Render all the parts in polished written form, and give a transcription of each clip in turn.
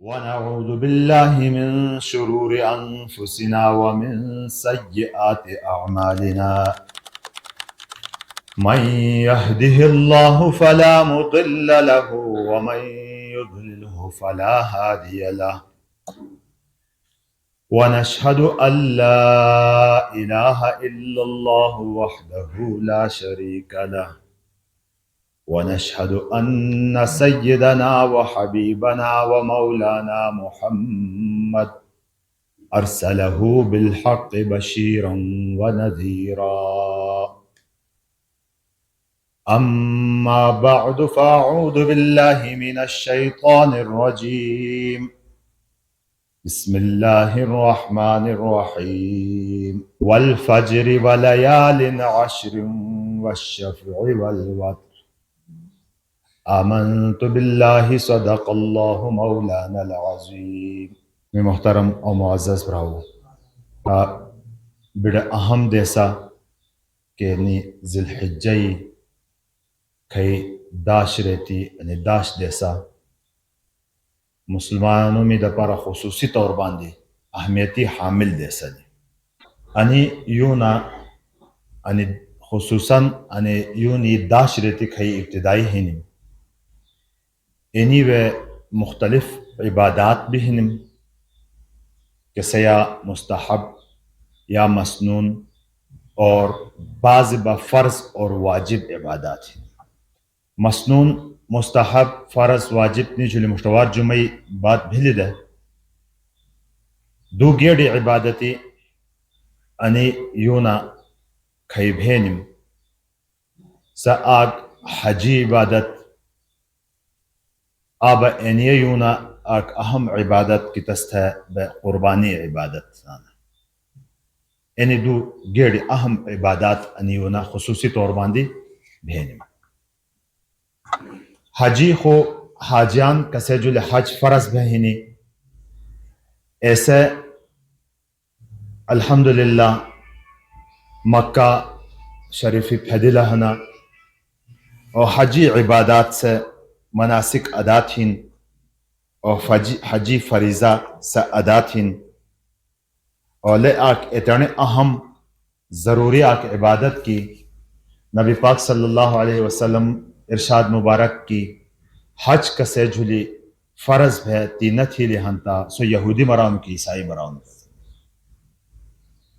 ونعوذ بالله من شرور أنفسنا ومن سيئات أعمالنا. من يهده الله فلا مضل له ومن يضلله فلا هادي له. ونشهد أن لا إله إلا الله وحده لا شريك له. ونشهد أن سيدنا وحبيبنا ومولانا محمد أرسله بالحق بشيرا ونذيرا. أما بعد فأعوذ بالله من الشيطان الرجيم. بسم الله الرحمن الرحيم. والفجر وليال عشر والشفع والوتر. آمنت بالله صدق الله مولانا العظیم. میں محترم اور معزز براؤ بڑا اہم دیسا کہ ذی الحجہ کھئی داش رہتی یعنی داش دیسا مسلمانوں میں دپارا خصوصی طور باندھی اہمیتی حامل دیسا دی انی یونا انی خصوصاً انی یونی داش رہتی کھئی ابتدائی ہنم اینی و مختلف عبادات بھی ہنم کہ سیا مستحب یا مسنون اور بعض با فرض اور واجب عبادات ہیں. مسنون مستحب فرض واجب نی جلی مشتوار جمعی بات بھلی دے دو گیڑی عبادتی انی یونا کھئی بھینم سا آگ حجی عبادت آبا اینی یونا ایک اہم عبادت کی تست ہے قربانی عبادت. یعنی دو گیڑ اہم عبادات انیونا خصوصی طور باندھی بھینم. حجی خو حاجیان کسے جو حج فرض بہنی ایسے الحمدللہ مکہ شریفی پھیدی لہنا اور حجی عبادات سے مناسک ادا تھین اور حجی فریضہ سے ادا تھین اور لے آک اتنے اہم ضروری آک عبادت کی نبی پاک صلی اللہ علیہ وسلم ارشاد مبارک کی حج کسے جھلی فرض ہے تینت ہی لہنتا سو یہودی مراؤن کی عیسائی مراؤن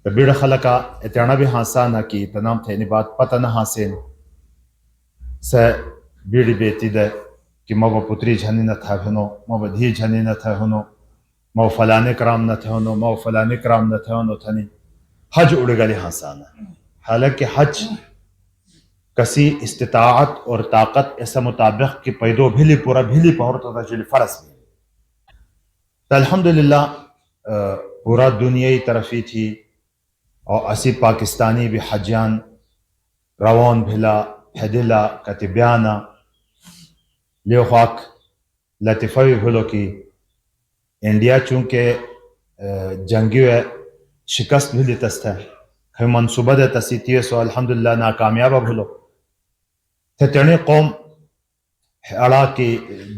تو بیڑ خلقہ اتنا بھی ہانسا نہ کی تنام تھینی بات پتہ نہ ہانسین سے بیڑی بیتی دے کہ مو پتری جھنی نہ تھا ہنو مو دھی جھنی نہ تھا ہنو مو فلانے کرام نہ تھے ہنو مو فلانے کرام نہ تھے ہنو تھنی حج اڑ گلی ہانسانا. حالانکہ حج کسی استطاعت اور طاقت ایسا مطابق کہ پیدو بھلی پورا بھلی پہورتا تھا جلی فرض بھی. تو الحمدللہ پورا دنیای طرفی تھی اور اسی پاکستانی بھی حجیان روان بھلا حدلا کتبیانا لیو خواک لطفوی بھلو کی انڈیا چونکہ جنگی شکست بھلی تست ہے ہم منصوبہ دے تسی تیے سو الحمدللہ ناکامیابہ بھلو تھے قوم اڑا کی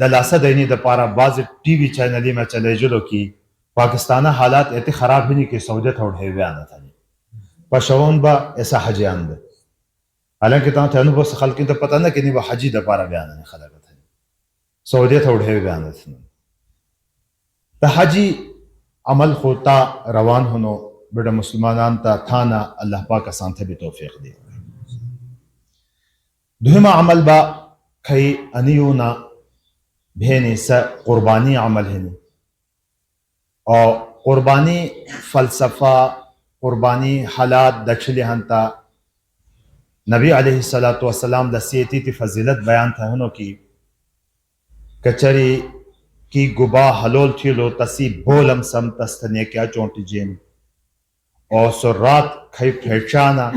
دلاسہ دینی دا پارا بعض ٹی وی چینلی میں چلے جلو کی پاکستانہ حالات ایتے خراب ہی نہیں کہ سعودیہ تھا اڑھے ہوئے آنا تھا پشون با ایسا حجیان دے. حالانکہ تاں تھے انہوں بس خلقین تو پتہ نہ کہ نہیں وہ حجی دا پارا بیانا نہیں خلقہ تھا سعودیہ تھا اڑھے ہوئے آنا تھا. تا حجی عمل خوتا روان ہنو بڑا مسلمانان تا تھانا اللہ پاک آسان تھے بھی توفیق دی. دوہما عمل با کھئی انیونا بھینی سا قربانی عمل ہنی اور قربانی فلسفہ قربانی حالات دچھلی ہنتا نبی علیہ السلام لسیتی تی فضیلت بیان تھا ہنو کی کچری کی گبا حلول تھیلو تسی بولم سم تستنے کیا چونٹی جیم اور سو رات کھئی پھیچانا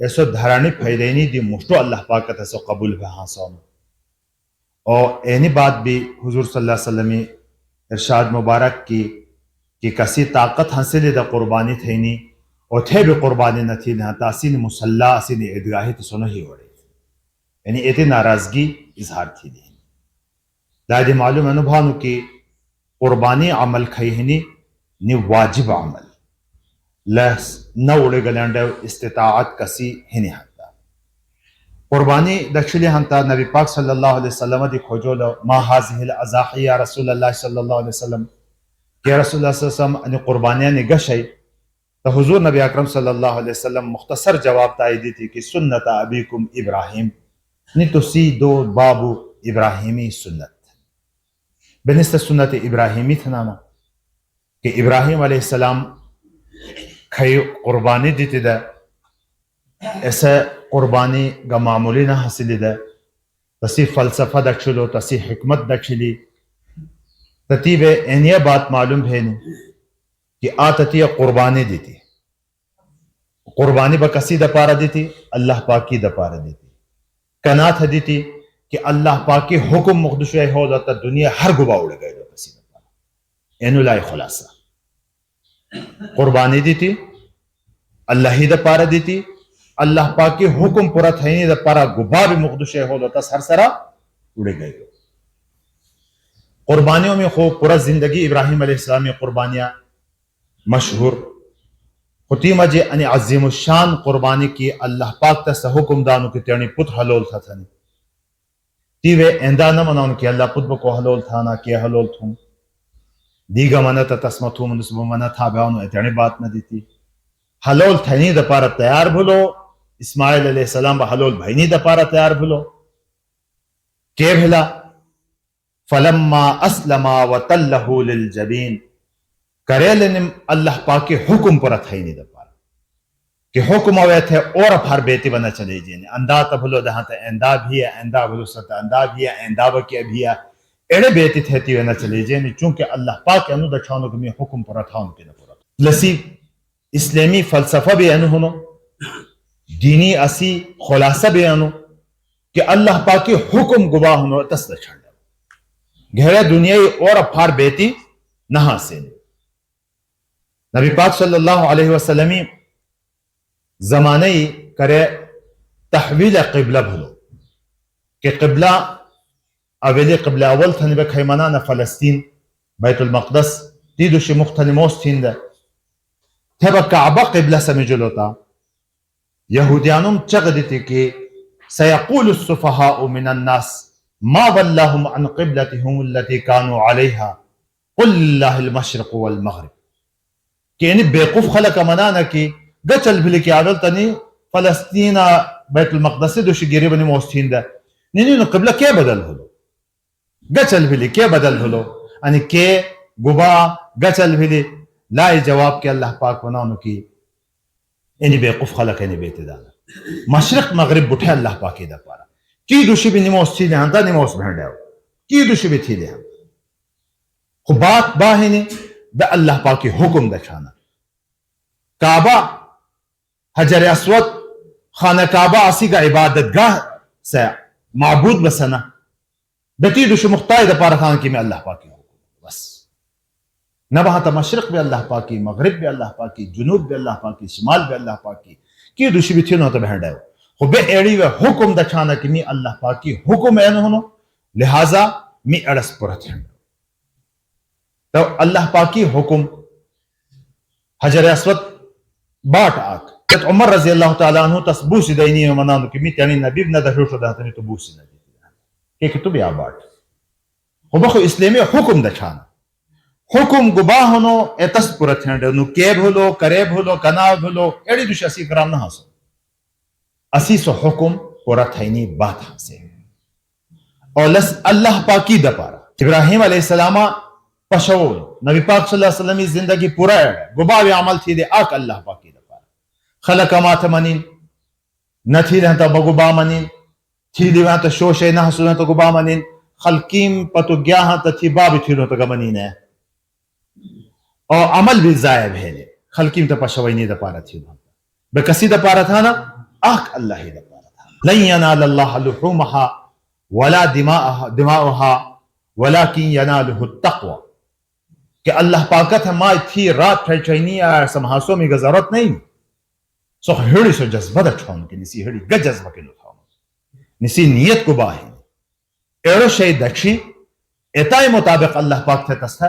ایسو دھرانی پھیدینی دی مشتو اللہ پاکت ایسو قبول بہاں سوم. اور اینی بات بھی حضور صلی اللہ علیہ وسلم ارشاد مبارک کی کہ کسی طاقت حاصل دا قربانی تھینی اور تھے بھی قربانی نہ تھی نہ تاسین مسلح اسین ادگاہی تو سنو ہی وڑے یعنی ایتی ناراضگی اظہار تھی دی. دادی معلوم انو بھانو کی قربانی عمل کھیہنی نی واجب عمل لس نوڑے گلنڈ استطاعت کسی ہنی ہنتا قربانی دچلی ہنتا نبی پاک صلی اللہ علیہ وسلم دی کھوجولو ما هذه الاضاحی یا رسول اللہ صلی اللہ علیہ وسلم کہ رسول اللہ صلی اللہ علیہ وسلم ان قربانیاں نگشی تو حضور نبی اکرم صلی اللہ علیہ وسلم مختصر جواب تائیدی تھی کہ سنت ابیکم ابراہیم نی تسی دو بابو ابراہیمی سنت بنست سنت ابراہیمی تھنانا کہ ابراہیم علیہ السلام کھئی قربانی دیتی دا ایسا قربانی گا معمولی نہ حاصلی دا تسی فلسفہ دا چلو تسی حکمت دا چلی تتیب اینیہ بات معلوم بھینی کہ آتتی قربانی دیتی قربانی با کسی دا پارا دیتی اللہ پاکی دا پارا دیتی کنات دیتی کہ اللہ پاکی حکم مقدشوی ہو جاتا دنیا ہر گبا اڑ گئے دو کسی دا پارا اینو لائی خلاصہ قربانی دیتی اللہ ہی دا پارا دیتی اللہ پاکی حکم پورا تھینی دا پارا گبا بھی مقدشوی ہو جاتا سر سرا اڑ گئے دو قربانیوں میں خوب پورا زندگی ابراہیم علیہ السلامی قربانیاں مشہور خطیمہ جی ان عظیم الشان قربانی کی اللہ پاک تا سا حکم دانو کی تیرنی پت حلول تھا تھنی تیوے اندہ نہ مناؤن کی اللہ پت بکو حلول تھانا کیا حلول تھوں دیگا منہ تا تسمتو منسبو منہ تھا بیانو تیرنی بات نہ دیتی حلول تھنی دا پارا تیار بھلو اسماعیل علیہ السلام با حلول بھینی دا پارا تیار بھلو کہ بھلا فلما اسلما وتلہ للجبین کرے لینے اللہ پاکی حکم پر تھینی دا پارا کہ حکم ہوئے تھے اور پھر بیتی بنا چلے جینے اندہ تا بھلو دہاں تا اندہ بھی ہے اندہ بھلو ستا اندہ بھی ہے اندہ بکی بھی ہے ایڑے بیتی تھیتی ہوئے نہ چلے جینے چونکہ اللہ پاک انو دا چھانو کمی حکم پر تھاؤن کے نپورا لسی اسلامی فلسفہ بھی انو ہنو دینی اسی خلاصہ بھی انو کہ اللہ پاکی حکم گواہ ہنو تسلا چھڑ گھرے دنیای اور پھر بیتی نہ سے نبی پاک صلی اللہ علیہ وسلم زمانے کرے تحویل قبلہ بھلو کہ قبلہ اولی قبلہ اول تھنی بے خیمانان فلسطین بیت المقدس تیدو شی مختنی موس تھین دے تھے با کعبہ قبلہ سمجھلو تا یہودیانم چگ دیتی کہ سیقول الصفحاء من الناس ما ولاہم عن قبلتهم التي كانوا عليها قل اللہ المشرق والمغرب کہ یعنی بیقوف خلق منانا کی گچل بھلی کی عادل تنی فلسطین بیت المقدس دوشی گیری بنی موستین دا نینو قبلہ کیا بدل ہلو گچل بھلی کیا بدل ہلو یعنی کہ گبا گچل بھلی لائی جواب کہ اللہ پاک بنانو کی یعنی بیقوف خلق یعنی بیتی دانا مشرق مغرب بٹھے اللہ پاکی دا پارا کی دوشی بھی نموز تھی لہاں دا نموز بھنڈے ہو کی دوشی بھی تھی لہاں خو بات باہنی دا اللہ پاکی حکم دا چھانا کعبہ حجر اسود خانہ کعبہ اسی کا عبادت گاہ سے معبود بسنا بتی دوشی مختای دا پارا خان کی میں اللہ پاکی حکم بس نہ وہاں تا مشرق بھی اللہ پاکی مغرب بھی اللہ پاکی جنوب بھی اللہ پاکی شمال بھی اللہ پاکی کی دوشی بھی تھی نو تا بہنڈے ہو خو بے ایڑی و حکم دا چھانا کی می اللہ پاکی حکم اینو ہنو لہذا می اڑس پرت ہیں تو اللہ پاکی حکم حجر اسود باٹ آک عمر رضی اللہ تعالیٰ عنہ تسبوسی دینی و منانو کی می تیانی نبیب نہ دھوشو دہتنی تو بوسی نہ دیتی کہ تو بھی آباٹ خو بخو اسلامی حکم دا چھانا حکم گباہ ہنو ایتس پرت ہیں نو کیب ہلو کریب ہلو کناب ہلو ایڑی دوش اسی کرام نہ حاصل اسی سو حکم پورا تھینی بات سے اور اللہ پاکی دا پارا ابراہیم علیہ السلام پشول نبی پاک صلی اللہ علیہ وسلم زندگی پورا ہے گباوی عمل تھی دے آک اللہ پاکی دا پارا خلق مات منین نہ تھی رہتا بگبا منین تھی دی وہاں تا شوشے نہ حسو رہتا گبا منین خلقیم پتو گیا ہاں تا تھی بابی تھی رہتا منین ہے اور عمل بھی زائب ہے خلقیم تا پشوینی دا پارا تھی بے کسی دا پارا تھا نا آخ اللہ ہی دا پارا تھا لن ینال اللہ لحومها ولا دماؤها ولكن يناله التقوى کہ اللہ پاکت ہے ماں تھی رات پھر چینی ہے سمحاسوں میں گزارت نہیں سو ہڑی سو جذبہ دا چھوان کے نسی ہڑی گا جذبہ کے لطاؤں نسی نیت کو باہی ایڑو شئی دکشی اتائی مطابق اللہ پاک تھے تستہ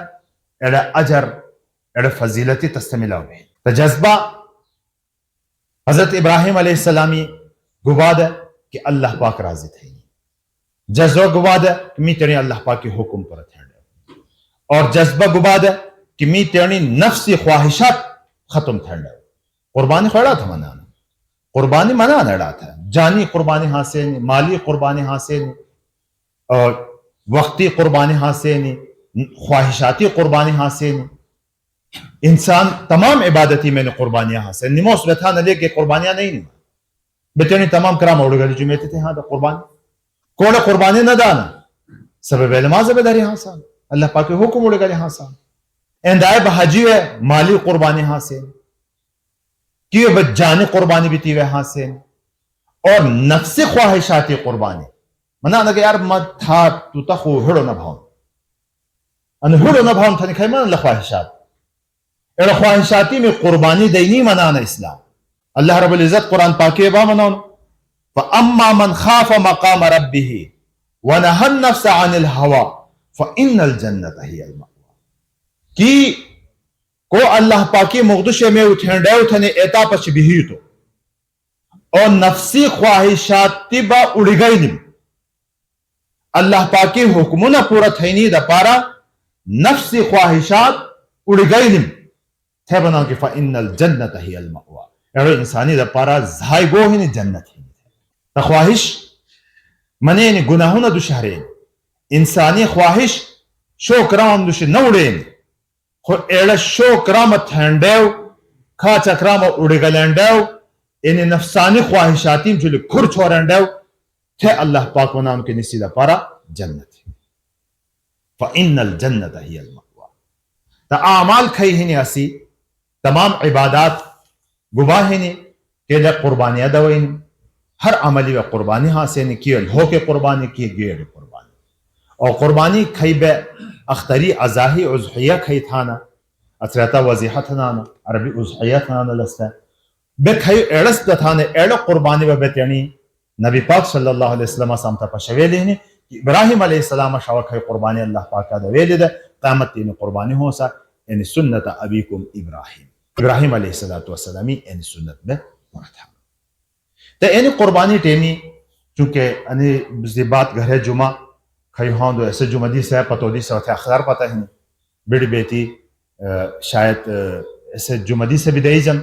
اڑا اجر اڑا فضیلتی تستملاو به تجذبہ حضرت ابراہیم علیہ السلامی گواد کہ اللہ پاک راضی تھے جذبہ گواد کہ می تیرے اللہ پاک کے حکم پر تھنڈ اور جذبہ گواد کہ می تیرے نفسی خواہشات ختم تھنڈ قربانی خڑا تھا منانا قربانی منانا اڑا تھا جانی قربانی حاصل مالی قربانی حاصل اور وقتی قربانی حاصل خواہشاتی قربانی حاصل انسان تمام عبادتی میں نے قربانیاں حاصل نموس بتھا نہ لے کے قربانیاں نہیں نما بتنی تمام کرام اوڑ گلی جمعے تھے ہاں قربانی کوڑ قربانی نہ دانا سبب نماز بداری حاصل اللہ پاک کے حکم اوڑ گلی حاصل اندائے بحجی ہے مالی قربانی حاصل کیے بجانی قربانی بھی تیوے حاصل اور نفس خواہشاتی قربانی منا نہ کہ یار مت تھا تو تخو ہڑو نہ بھاؤ ان ہڑو نہ بھاؤ تھا نہیں کھائی من خواہشات اڑ خواہشاتی میں قربانی دینی منانا اسلام اللہ رب العزت قرآن پاکی با منانا فَأَمَّا مَنْ خَافَ مَقَامَ رَبِّهِ وَنَهَى النَّفْسَ عَنِ الْهَوَى فَإِنَّ الْجَنَّةَ هِيَ الْمَأْوَى کی کو اللہ پاکی مقدش میں اٹھنڈے اٹھنے ایتا پچ بھی تو اور نفسی خواہشات با اڑ گئی نم اللہ پاکی حکمنا پورا تھینی دا پارا نفسی خواہشات اڑ گئی نم تھے بنا کہ فَإِنَّ الْجَنَّةَ هِيَ الْمَأْوَى اڑو انسانی دا پارا زہائی گو ہی جنت ہی خواہش منے گناہوں نہ دشہرین انسانی خواہش شو کرام دش نہ اڑین خو ایڑا شو کرام تھنڈیو کھا چکرام اڑ گلینڈیو ان نفسانی خواہشاتیم جو کھر چھوڑنڈیو تھے اللہ پاک و نام کے نسیدہ پارا جنت فَإِنَّ الْجَنَّةَ هِيَ الْمَأْوَى تا اعمال کھئی ہی اسی تمام عبادات گواہ ہی کہ لے قربانیاں دوئیں ہر عملی و قربانی حاصل کی ہو کے قربانی کی گیڑ قربانی اور قربانی کھئی بے اختری ازاہی اضحیہ کھئی تھانا اثرتا وضیحہ تھانا عربی اضحیہ تھانا لستا بے کھئی ایڑس تھانا ایڑ قربانی و بیتینی نبی پاک صلی اللہ علیہ وسلم سامتا پشویلی ہنی کہ ابراہیم علیہ السلام شاور کھئی قربانی اللہ پاک کا دویلی دے قیامت تین قربانی ہو سا یعنی سنت ابیکم ابراہیم علیہ السلامی یعنی سنت میں مرتھا تو این قربانی ٹیمی چونکہ انہیں بات گھر جمعہ کھئی ہوں دو ایسے جمعہ دی سے پتو دی سے وقت اخدار پتہ ہی بیڑی بیٹی شاید ایسے جمعہ دی سے بھی دئی جن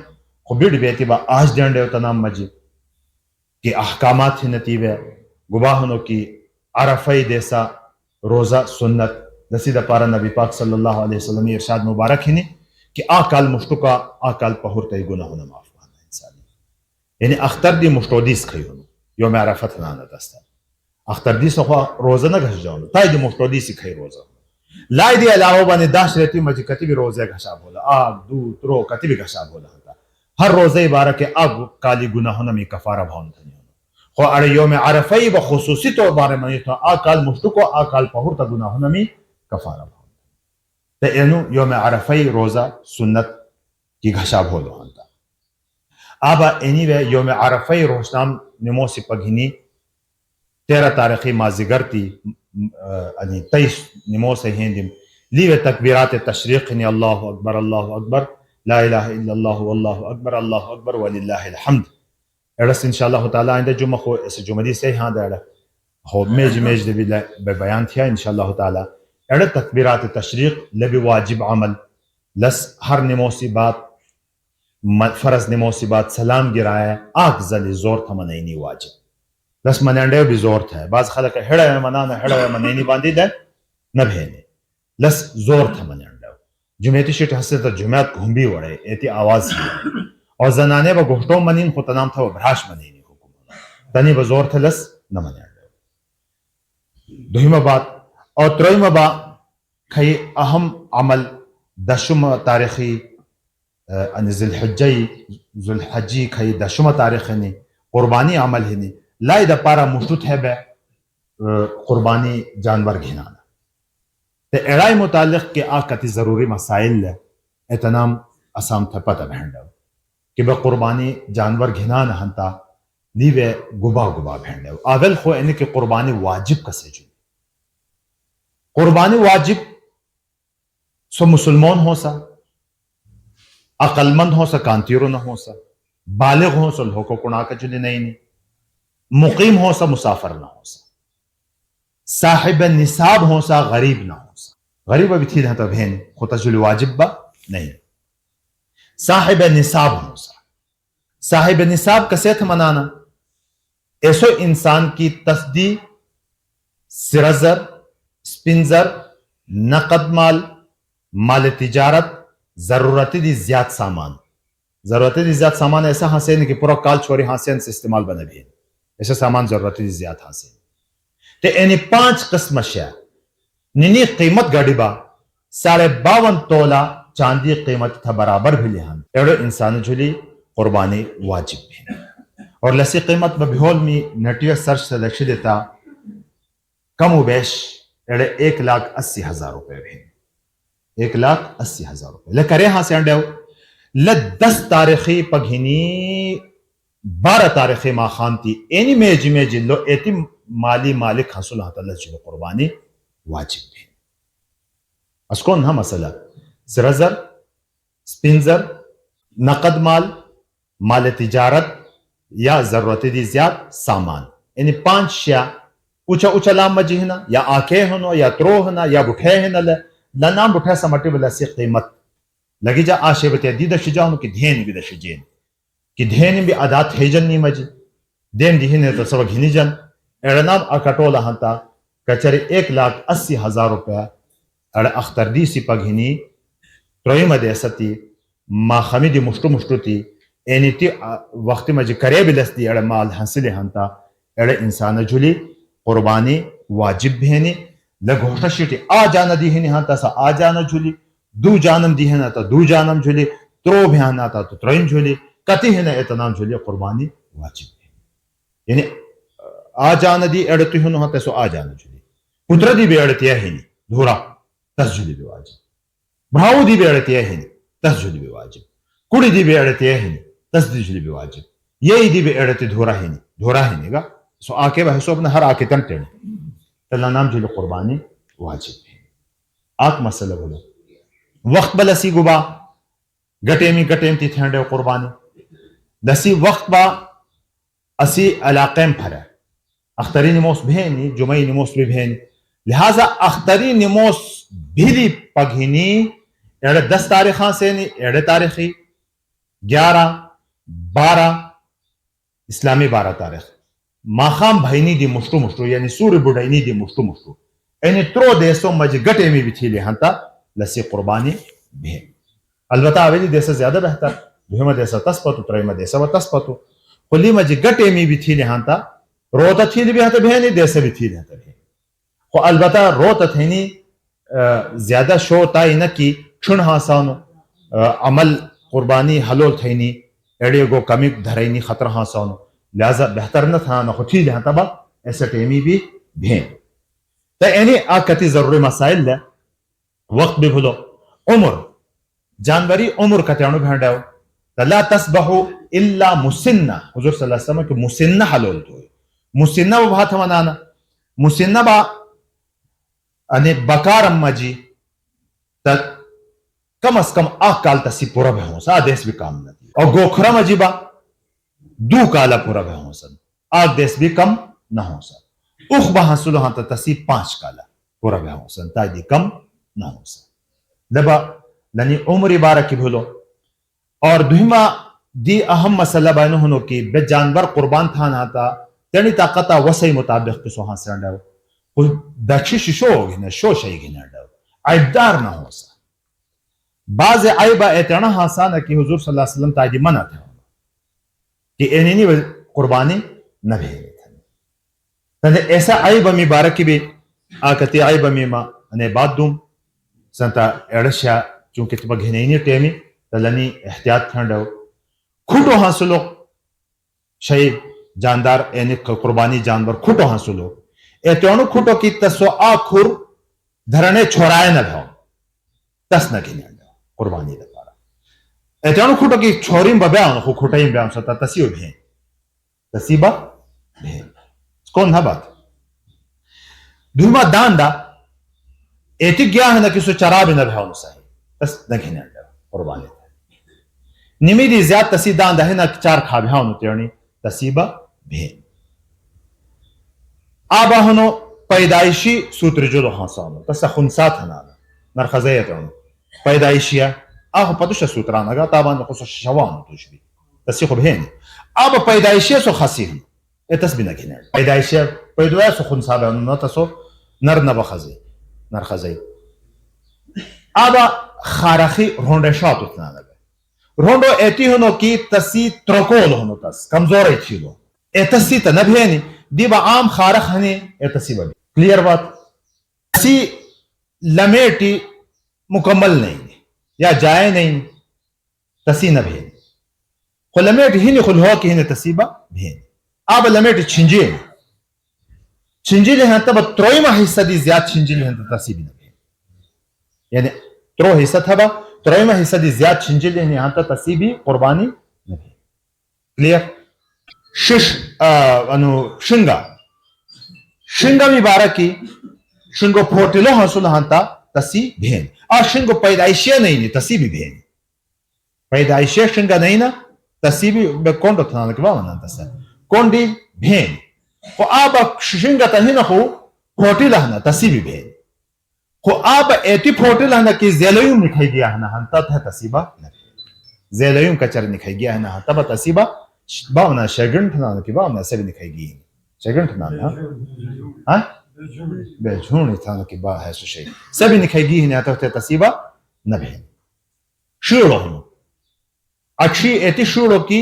خو بیڑی بیٹی با آج دینڈے ہوتا نام مجی کہ احکامات ہی نتیوے گواہنوں کی عرفی دیسا روزہ سنت دسیدہ پارا نبی پاک صلی اللہ علیہ وسلم ارشاد مبارک ہی نہیں کہ آکال مشتکا آکال پہورتا ہی گناہوں معاف کرنا انسانی یعنی اختر دی مشتودیس کھئی ہونو یوم عرفت نانا دستا اختر دی سخوا روزہ نہ گھش جاؤنو تائی دی مشتودیسی کھئی روزہ لائی دی علاوہ بانے داش رہتی مجھے کتی بھی روزہ گھشا بولا آگ دو ترو کتی بھی گھشا بولا ہوتا ہر روزہ عبارہ کے آگ کالی گناہوں میں کفارہ بھون تھنی ہونو خو اڑے یوم عرفی بخصوصی طور بارے منی تو آکال مشتکو آکال پہورتا گناہوں میں کفارہ بھون تو اینو یوم عرفی روزہ سنت کی گھشا بولو ہوتا آبا اینی وے یوم عرفی روشنام نموسی پگھینی 13 تاریخی مازیگر تی 23 نموسی ہندیم لیوے تکبیرات تشریق ہنی اللہ اکبر لا الہ الا اللہ واللہ اکبر وللہ الحمد ایڈس انشاءاللہ تعالی آئندہ جمعہ خو ایسے جمعہ دی سے ہاں دا ہو میج دے بھی بیان تھیا انشاءاللہ تعالی ایڈا تکبیرات تشریق لبی واجب عمل لس ہر نموسی بات فرض نموسی بات سلام گرائے آگ زلی زور تھا منینی واجب لس منینڈے بھی زور تھا بعض خلق ہڑا ہے منانا ہڑا ہے منینی باندی دے نہ بھینے لس زور تھا منینڈے جمعیتی شیٹ حسد تا جمعیت گھنبی وڑے ایتی آواز ہی اور زنانے با گھٹوں منین خود نام تھا وہ بھراش منینی حکم تنی با زور تھا لس نہ منینڈے دوہیمہ بات اور ترویمہ با کھئی اہم عمل دشم تاریخی ذوالحجی کھئی دشم تاریخ ہنی قربانی عمل ہنی لائی دا پارا مشتوت ہے بے قربانی جانور گھنانا تے اڑائی متعلق کہ آکتی ضروری مسائل لے اتنام اسام تھا پتہ بہنڈا کہ بے قربانی جانور گھنانا ہنتا لیوے گبا بہنڈا آول خو انہیں کہ قربانی واجب کسے جو قربانی واجب سو مسلمان ہو سا عقل مند ہو سا کانتیرو نہ ہو سا بالغ ہو سا لوکو کنا کا چلی نہیں مقیم ہو سا مسافر نہ ہو سا صاحب نصاب ہو سا غریب نہ ہو سا غریب ابھی تھی رہتا بہن خود چلی واجب با نہیں صاحب نصاب ہو سا صاحب نصاب کسے تھا منانا ایسو انسان کی تصدیق سرزر سپنزر نقد مال تجارت ضرورتی دی زیاد سامان ضرورتی دی زیاد سامان ایسا حاصل نہیں کہ پورا کال چھوڑی حاصل سے استعمال بنے بھی ایسا سامان ضرورتی دی زیاد حاصل تے اینی 5 قسم اشیاء نینی قیمت گاڑی با 52.5 تولہ چاندی قیمت تھا برابر بھی لہن ایڑو انسان جھلی قربانی واجب بھی اور لسی قیمت بہول میں نٹیو سرچ سے لکشی دیتا کم و بیش ایڑے 1,80,000 روپے بھی 1,80,000 روپے لکرے ہاں سے انڈے ہو 10 تاریخی پگھینی 12 تاریخی ماں خانتی اینی میجی لو ایتی مالی مالک حصول ہاں اللہ جل قربانی واجب بھی اس کون ہاں مسئلہ سرزر سپنزر نقد مال تجارت یا ضرورتی دی زیاد سامان یعنی 5 شیاء اچھا لام مجی ہنا یا آکے ہنو یا ترو ہنا یا بٹھے ہنا لنام بٹھے سمٹی بلا سی قیمت لگی جا آشے بتے دیدہ شجا ہنو کی دھین بھی دا شجین کی دھین بھی عدات ہے جن نہیں مجی دین دی ہنے تو سوا گھنی جن ایڑنام اکٹولا ہنتا کچری 1,80,000 روپے اڑ اختر دی سی پا گھنی تروئی مدے ستی ما خمیدی مشتو تی اینی تی وقتی مجی کرے بلستی اڑ مال حاصل ہنتا اڑ انسان جھلی قربانی واجب بہنی لگوشتا شیٹی آ جانا دی ہنی ہنتا سا آ جانا جھلی دو جانم دی ہنا تا دو جانم جھلی ترو بھی ہنا تا تو تروئن جھلی کتی ہنا اتنام جھلی قربانی واجب بہنی یعنی آ جانا دی اڑتی ہنو ہنتا سو آ جانا جھلی پتر دی بھی اڑتی ہے ہنی دھورا تس جھلی بھی واجب بھاؤ دی بھی اڑتی ہے ہنی تس جھلی بھی واجب کڑی دی بھی اڑتی ہے ہنی تس دی جھلی بھی واجب یہی دی بھی اڑتی دھورا ہنی گا سو آکے بہ سو اپنے ہر آکے تن ٹیڑے اللہ نام جھلی قربانی واجب ہے آک مسئلہ بولو وقت با لسی گبا گٹیمی تی تھینڈے قربانی لسی وقت با اسی علاقیم پھرے اختری نموس بھینی جمعی نموس بھی بھینی لہذا اختری نموس بھیلی پگھینی ایڑے 10 تاریخاں سے نہیں ایڑے تاریخی 11 12 اسلامی 12 تاریخ ماخام بھائنی دی مشتو یعنی سور بڑھائنی دی مشتو اینی ترو دیسو مجھ گٹے میں بھی تھی لہنتا لسی قربانی بھی البتہ آویلی دیسا زیادہ بہتر دوہمہ دیسا تسپتو تریمہ دیسا و تسپتو خلی مجھ گٹے میں بھی تھی لہنتا روتا تھی لی بہتا بہنی دیسا بھی تھی لہنتا بھی خو البتہ روتا تھینی زیادہ شو تائی نکی چھن ہاسانو عمل قربانی حلول تھینی ایڈیو گو کمی دھرینی خطر ہاسانو لہذا بہتر نہ تھا نہ خوشی لہتا با ایسا ٹیمی بھی بھین تا اینی آکتی ضروری مسائل لے وقت بھی بھولو عمر جانوری عمر کتیانو بھینڈاو تا لا تسبحو الا مسنہ حضور صلی اللہ علیہ وسلم کہ مسنہ حلول تو مسنہ وہ بہت منانا مسنہ با انہیں بکارم مجی تا کم از کم 8 کال تسی پورا بھی ہوں سا دیس بھی کام نہ دی اور گوکھرا مجی با 2 کالا پورا بھی ہوں سا آگ دیس بھی کم نہ ہوں سا اخ با حاصلو ہاں تا تسی 5 کالا پورا بھی ہوں سا تا دی کم نہ ہوں سا لبا لنی عمر بارہ کی بھولو اور دوہما دی اہم مسئلہ بینو ہنو کی بے جانور قربان تھا نہ تا تینی طاقتا وسعی مطابق کسو ہاں سے انڈاو کوئی دکشی شو گھنے شو شئی گھنے انڈاو عیبدار نہ ہو سا بعض عیبہ ایتنا حسانہ کی حضور صلی اللہ علیہ وسلم تاجی منع تھا کہ اینینی قربانی نہ بھیجے تھے ایسا عیبہ می بارکی بھی آکتی عیبہ می ما انہیں بات دوم سنتا ایڑشیا چونکہ تبا گھنینی ٹیمی تلنی احتیاط تھنڈو کھوٹو حاصلو شئی جاندار اینی قربانی جانور کھوٹو حاصلو ایتوانو کھوٹو کی تسو آکھر دھرنے چھوڑائے نہ بھاؤ تس نہ گھنے قربانی دا پارا ایتوانو کھوٹو کی چھوریم با بیاؤن خو کھوٹایم بیاؤن ستا تسیو بھین تسیبا بھین کون نہ بات دوما دان دا ایتی گیا ہے نا کسو چرابی نہ بھاؤن سائی تس نگهنه قربانی نمی دی زیاد تسی دان دهنا چار خابهانو تیرنی تسیبا به آبا هنو پیدایشی سوتر جلو حسانو تس خنسات هنانا نرخزه تیرنو پیدایشیه آخو پدوش سوتران اگا تابان خصوص شوانو توش بی تسی خوب هنی آبا پیدایشیه سو خاصی هنو اتس بی نگهنه پیدایشیه پیدوه سو خنسا بهانو تسو نر نبا خزی نرخزه آبا خارخی روندشاتو تنانا روندو ایتی ہنو کی تسی ترکول ہنو تس کمزور ایتی لو ایتسی تا نبھینی دی با عام خارخ ہنی ایتسی با کلیر بات تسی لمیٹی مکمل نہیں یا جائے نہیں تسی نبھینی خو لمیٹی ہنی خلہو کی ہنی تسی با بھینی آب لمیٹی چھنجی ہے چھنجی لہن تب تروئی ما حصہ دی زیاد چھنجی لہن تسی بھی نبھینی یعنی ترو حصہ تھا با ترویمہ حصہ دی زیاد چھنجل ہیں یہاں تا تسیبی قربانی نبی کلیر شنگا شنگا مبارکی شنگو پھوٹلو حصول ہاں تا تسی بھین اور شنگو پیدائشیہ نہیں نی تسیبی بھین پیدائشیہ شنگا نہیں نا تسیبی کونڈو تھانا کبا منا تسا کونڈی بھین خو آبا شنگا تہینا خو پھوٹلو ہاں تسیبی بھین خو آب ایتی پھوٹل ہنا کی زیلیوم نکھائی گیا ہنا ہنتا تھا تسیبہ زیلیوم کچر نکھائی گیا ہنا ہنتا با تسیبہ باونا شگرن تھنانا کی باونا سبی نکھائی گئی شگرن تھنانا ہاں بے جھونی تھانا کی با ہے سو شئی سبی نکھائی گئی ہنا تھا تسیبہ نبھین شوڑو ہنو اچھی ایتی شوڑو کی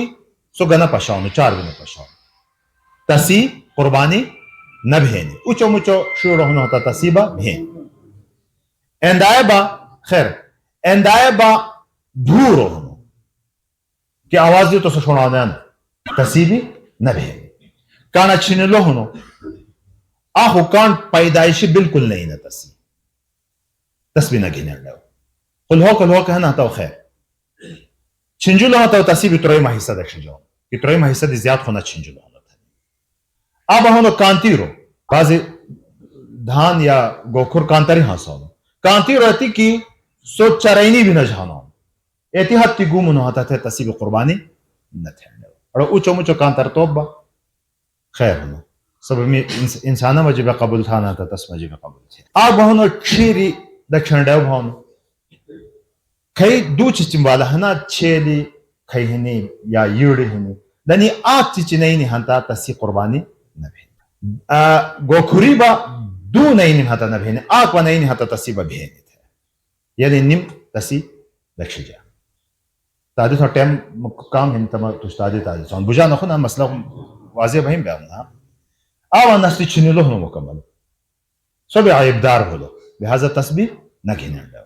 سو گنا پشاونو چار گنا پشاونو تسی قربانی نبھین اچو مچو شوڑو ہنو ہوتا تسیبہ بھین اندائے با خیر اندائے با دھورو ہنو کہ آواز دیو تو سو شونا دینا تسیبی نبی کانا چھنلو ہنو آخو کان پیدائشی بالکل نہیں نا تسبی نگینے لو کل ہو کہنا تاو خیر چھنجلو ہاں تاو تسیبی تروئی ما حصہ دکش جاؤ کہ تروئی ما حصہ دی زیاد خونا چھنجلو ہنو تھا آبا ہنو کانتی رو بازی دھان یا گوکھر کانتاری ہاں سونو کانتی رہتی کی سو چرائنی بھی نہ جانا ایتی حد تی گوم نہ ہوتا تھے تسیب قربانی نہ تھے اور اوچو مچو کانتر توبہ خیر ہونا سب انسانا مجھے قبول تھا نہ تھا تس مجھے قبول تھے آب ہونو چھیری دکھن ڈیو ہونو کئی دو چچم والا ہنا چھیلی کئی ہنی یا یوڑی ہنی لنی آگ چچی نہیں ہنتا تسی قربانی نہ بھی گوکھری با دو نہیں ہتا نہ بھینے آگ و نہیں ہتا تسی با بھینے تھے یعنی نم تسی لکش جا تادی تھا ٹیم کام ہن تمہ تشتادی تادی سون بجا نخو نا مسئلہ واضح بہیم بیامنا آوان نسلی چھنی لو ہنو مکمل سو عیب دار ہولو لہذا تسبیح نہ گھنے ڈاو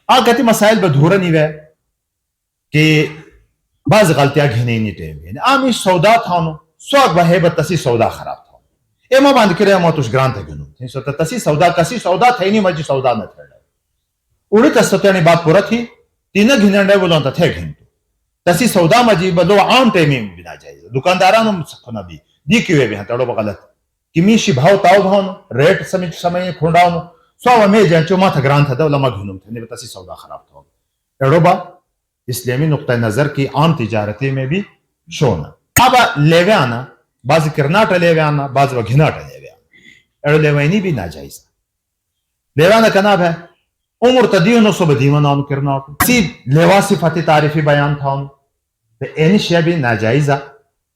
آگ کہتی مسائل بدھورا نہیں وے کہ بعض غلطیاں گھنے نہیں ٹیم آمی سودا تھانو سوک بہیبت تسی سودا خراب تھا ایما باند کرے ما توش گران تھا گنو سو تسی سودا کسی سودا تھا نہیں مجھے سودا نہ تھا اوڑی تستانی بات پورا تھی تینا گھنڈے بولوں تا تھے گھن تو تسی سودا مجھے بلو عام ٹیمیں بنا جائے دکاندارانو سکھنا بھی دی کیوئے بھی ہیں تڑو بغلط کہ میشی بھاؤ تاؤ بھاؤنو ریٹ سمجھ کھونڈاؤنو سو میں جانچو ما تھا گران تھا دو لما گھنوں تھا نہیں تسی سودا خراب تھا تڑو با اسلامی نقطہ نظر کی عام تجارتی میں بھی شونا اب لیوے آنا بعض کرناٹا لیوے آنا بعض و گھناٹا لیوے آنا اڑو لیوینی بھی ناجائز لیوے آنا کا نام ہے عمر تدیونو سو بدیون آنو کرناٹا اسی لیوا صفتی تعریفی بیان تھا انو تو اینی شیع بھی ناجائزہ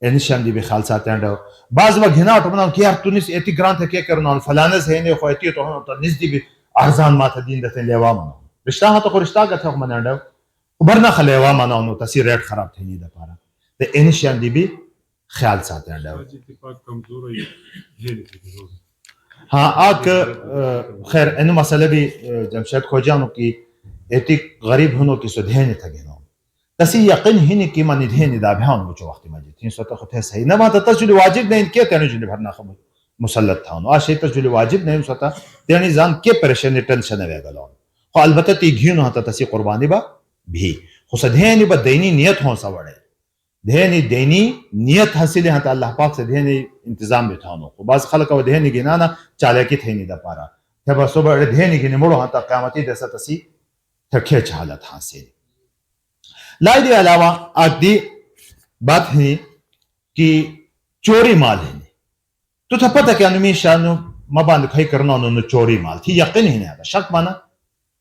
اینی شیع دی بھی خالصات ہیں بعض و گھناٹا بناؤں کہ یار تو نیس ایتی گران تھا کیا کرنا فلانز ہے نہیں خو ایتی تو ہنو تو نیس دی بھی ارزان ماتا دین دیتے لیوا مناؤں رشتہ ہاں تو خو رشتہ گا تھا خو منہ انڈاؤ برنا خلیوا مناؤں تسی ریٹ خراب تھی نہیں دا پارا تو اینی شیع دی بھی خیال ساتھ ہیں ڈاو ہاں آگ خیر انو مسئلہ بھی جمشید کھوجانو کی ایتی غریب ہنو کی سو دھینے تھا گھنو تسی یقین ہی نہیں کی منی دھینے دا بھیان مجھو وقتی مجھے تین سو تا خود ہے صحیح نہ ماتا تجلی واجب نہیں کیا تینو جنی بھرنا خمود مسلط تھا انو آشی تجلی واجب نہیں سو تا تینی زان کے پریشنی ٹنشن ہے گلون خو البتہ تی گھینو ہاتا تسی قربانی با بھی خو دھینے با دینی نیت ہون سا وڑے دھینی دینی نیت حاصل ہے اللہ پاک سے دھینی انتظام بھی تھانو بعض خلق و دھینی گنانا چالے کی تھینی دا پارا تھے بس صبح دھینی گنی مڑو ہاں تا قیامتی دیسا تسی تکھیچ حالت حاصل لائی دے علاوہ آدھی بات ہے کہ چوری مال ہے تو تھا پتہ کہ انمی شانو مباند کھائی کرنا انہوں نے چوری مال تھی یقین ہی نہیں آتا شک مانا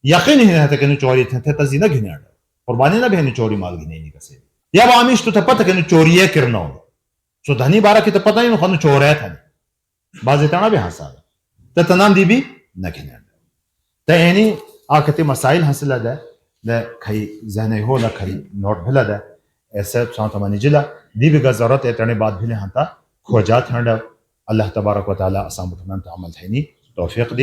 یقین ہی نہیں آتا کہ انہوں چوری تھے تزینہ گھنے آتا قربانی نہ بھی انہوں چوری مال گھنے نہیں کسے یا وہ آمیش تو تھا پتہ کہ انہوں چوریے کرنا ہو سو دھنی بارہ کی تو پتہ ہی انہوں چورے تھا بعض اتنا بھی حاصل ہے تو تنام دی بھی نہ گھنے آتا تو اینی آکتی مسائل حاصل ہے ده کھائی ذہنی ہو نہ کھائی نوٹ بھلا ده ایسے سانتا مانی جلا دی بھی ضرورت اتنے بات بھی ہنتا کھوجات ہنڈا اللہ تبارک و تعالی اسام بتمن تعمل ہے توفیق دی